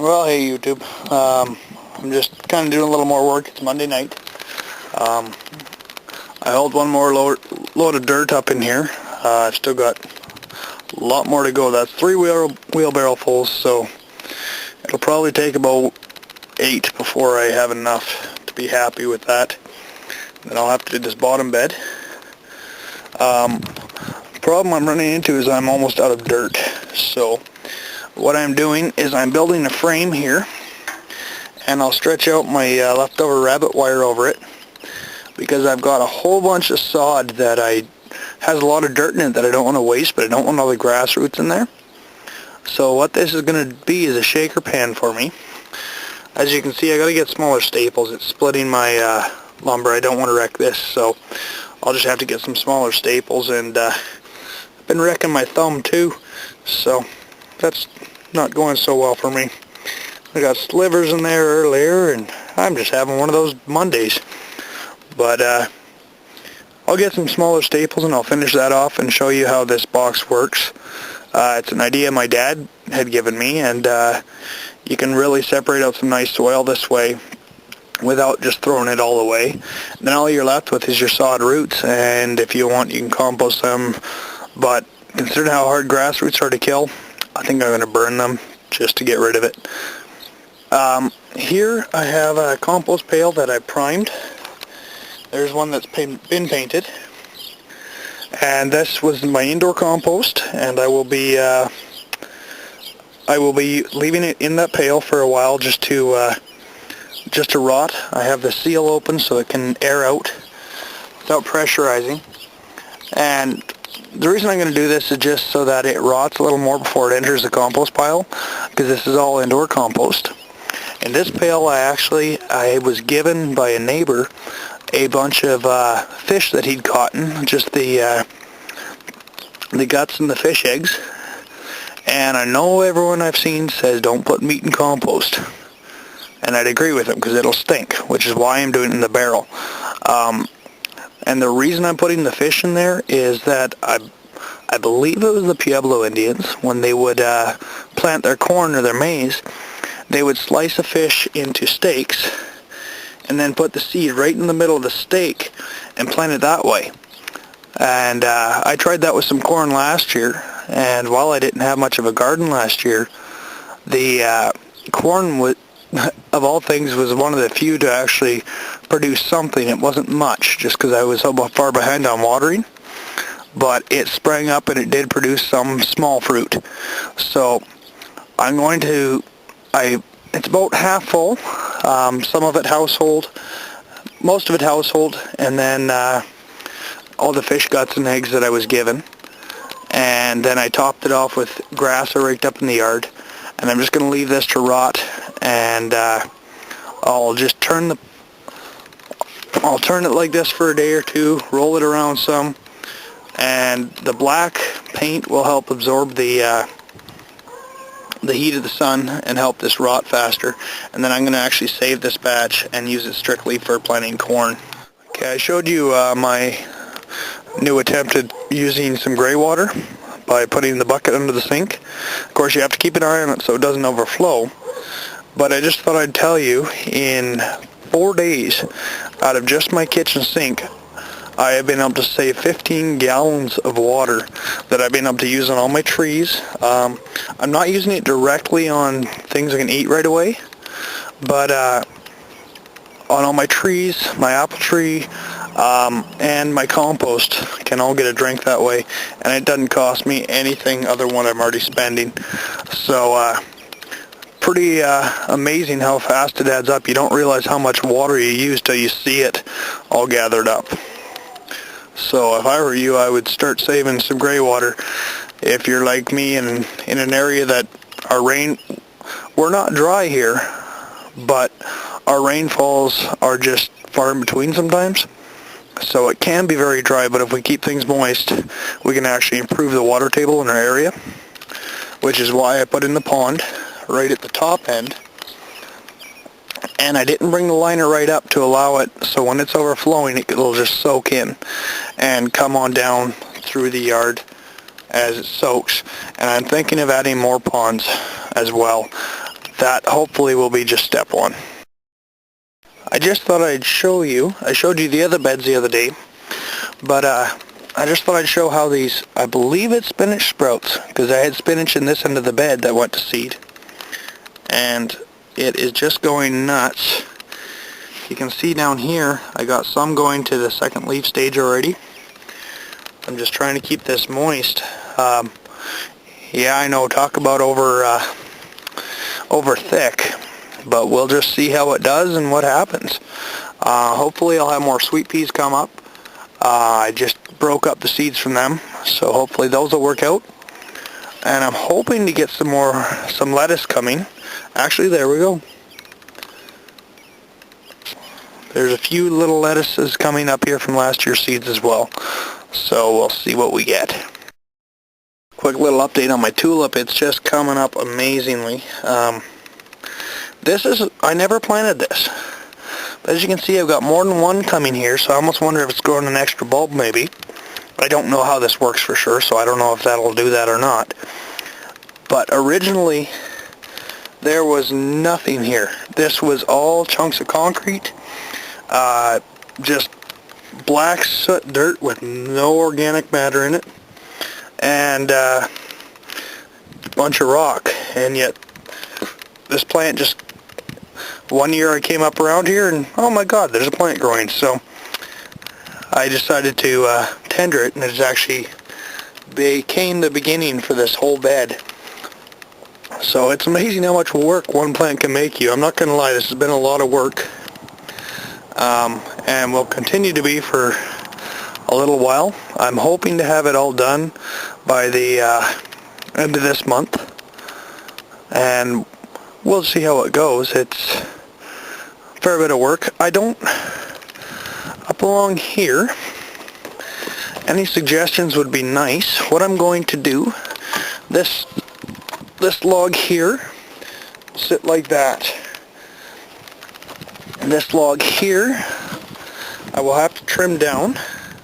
Well, hey YouTube. I'm just kind of doing a little more work. It's Monday night. I hauled one more load of dirt up in here. I've still got a lot more to go. That's 3 wheelbarrow fulls, so it'll probably take about 8 before I have enough to be happy with that. Then I'll have to do this bottom bed. The problem I'm running into is I'm almost out of dirt. So what I'm doing is I'm building a frame here, and I'll stretch out my leftover rabbit wire over it, because I've got a whole bunch of sod that has a lot of dirt in it that I don't want to waste, but I don't want all the grass roots in there. So what this is going to be is a shaker pan for me. As you can see, I got to get smaller staples. It's splitting my lumber. I don't want to wreck this, so I'll just have to get some smaller staples, and I've been wrecking my thumb too, so that's not going so well for me. I got slivers in there earlier, and I'm just having one of those Mondays. But I'll get some smaller staples and I'll finish that off and show you how this box works. It's an idea my dad had given me, and you can really separate out some nice soil this way without just throwing it all away. And then all you're left with is your sod roots, and if you want you can compost them, but considering how hard grass roots are to kill, I think I'm going to burn them just to get rid of it. Here I have a compost pail that I primed. There's one that's been painted, and this was my indoor compost, and I will be leaving it in that pail for a while just to rot. I have the seal open so it can air out without pressurizing, and the reason I'm going to do this is just so that it rots a little more before it enters the compost pile, because this is all indoor compost. In this pail I was given by a neighbor a bunch of fish that he'd caught, just the guts and the fish eggs. And I know everyone I've seen says don't put meat in compost, and I'd agree with him because it'll stink, which is why I'm doing it in the barrel. And the reason I'm putting the fish in there is that I believe it was the Pueblo Indians, when they would plant their corn or their maize, they would slice a fish into steaks and then put the seed right in the middle of the steak and plant it that way. And I tried that with some corn last year, and while I didn't have much of a garden last year, the corn of all things was one of the few to actually produce something. It wasn't much, just because I was so far behind on watering, but it sprang up and it did produce some small fruit. So I'm going to, it's about half full, some of it household, most of it household, and then all the fish guts and eggs that I was given. And then I topped it off with grass I raked up in the yard, and I'm just going to leave this to rot, and I'll just turn it like this for a day or two, roll it around some, and the black paint will help absorb the heat of the sun and help this rot faster. And then I'm going to actually save this batch and use it strictly for planting corn. Okay, I showed you my new attempt at using some gray water by putting the bucket under the sink. Of course, you have to keep an eye on it so it doesn't overflow. But I just thought I'd tell you, in 4 days, out of just my kitchen sink, I have been able to save 15 gallons of water that I've been able to use on all my trees. I'm not using it directly on things I can eat right away, but on all my trees, my apple tree, and my compost can all get a drink that way, and it doesn't cost me anything other than what I'm already spending. So pretty amazing how fast it adds up. You don't realize how much water you use till you see it all gathered up. So if I were you, I would start saving some gray water. If you're like me and in an area that we're not dry here, but our rainfalls are just far in between sometimes. So it can be very dry, but if we keep things moist, we can actually improve the water table in our area, which is why I put in the pond right at the top end. And I didn't bring the liner right up to allow it, so when it's overflowing, it'll just soak in and come on down through the yard as it soaks. And I'm thinking of adding more ponds as well. that hopefully will be just step one. I just thought I'd show you, I showed you the other beds the other day, but I just thought I'd show how these, I believe it's spinach sprouts, because I had spinach in this end of the bed that went to seed, and it is just going nuts. You can see down here, I got some going to the second leaf stage already. I'm just trying to keep this moist. Yeah, I know, talk about over thick, but we'll just see how it does and what happens. Hopefully I'll have more sweet peas come up. I just broke up the seeds from them, so hopefully those will work out. And I'm hoping to get some lettuce coming. Actually, there we go. There's a few little lettuces coming up here from last year's seeds as well. So we'll see what we get. Quick little update on my tulip. It's just coming up amazingly. I never planted this. But as you can see, I've got more than one coming here, so I almost wonder if it's growing an extra bulb maybe. I don't know how this works for sure, so I don't know if that'll do that or not. But originally, there was nothing here. This was all chunks of concrete, just black soot dirt with no organic matter in it, and a bunch of rock. And yet, this plant just, one year I came up around here and oh my god, there's a plant growing. So I decided to tender it, and it actually became the beginning for this whole bed. So it's amazing how much work one plant can make you. I'm not going to lie, this has been a lot of work, and will continue to be for a little while. I'm hoping to have it all done by the end of this month, and we'll see how it goes. It's a fair bit of work. I don't, up along here, any suggestions would be nice. What I'm going to do, this log here, sit like that. And this log here, I will have to trim down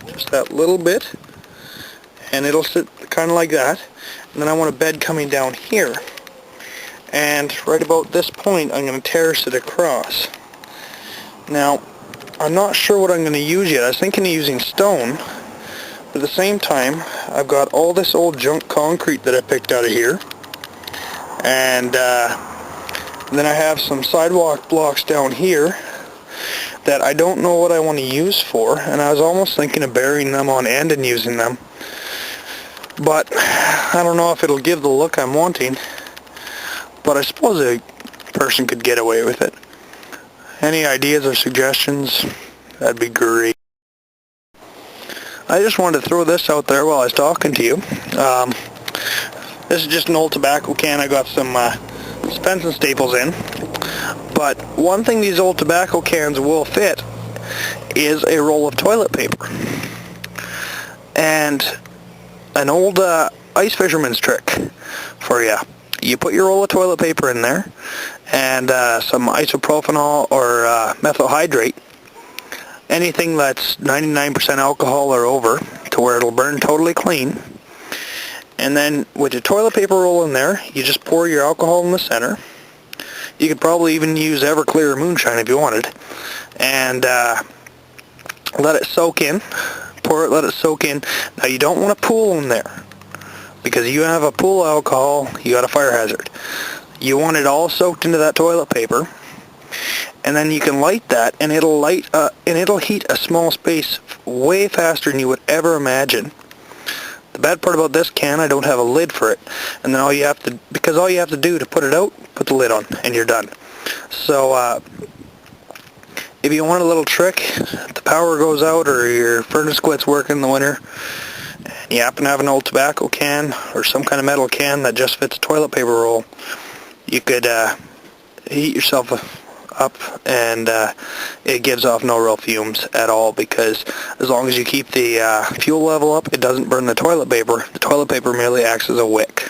just that little bit, and it'll sit kind of like that. And then I want a bed coming down here. And right about this point, I'm going to terrace it across. Now, I'm not sure what I'm going to use yet. I was thinking of using stone, but at the same time, I've got all this old junk concrete that I picked out of here. And then I have some sidewalk blocks down here that I don't know what I want to use for, and I was almost thinking of burying them on end and using them. But I don't know if it'll give the look I'm wanting. But I suppose a person could get away with it. Any ideas or suggestions? That'd be great. I just wanted to throw this out there while I was talking to you. This is just an old tobacco can. I got some pens and staples in. But one thing these old tobacco cans will fit is a roll of toilet paper. And an old ice fisherman's trick for you. You put your roll of toilet paper in there, and some isopropanol or methyl hydrate, anything that's 99% alcohol or over, to where it'll burn totally clean. And then with your toilet paper roll in there, you just pour your alcohol in the center. You could probably even use Everclear or moonshine if you wanted, and let it soak in. Pour it, let it soak in. Now you don't want to pool in there, because you have a pool of alcohol, you got a fire hazard. You want it all soaked into that toilet paper, and then you can light that, and it'll heat a small space way faster than you would ever imagine. The bad part about this can, I don't have a lid for it, and then all you have to do to put it out, put the lid on, and you're done. So if you want a little trick, if the power goes out or your furnace quits working in the winter, you happen to have an old tobacco can or some kind of metal can that just fits a toilet paper roll, you could heat yourself up, and it gives off no real fumes at all, because as long as you keep the fuel level up, it doesn't burn the toilet paper. The toilet paper merely acts as a wick.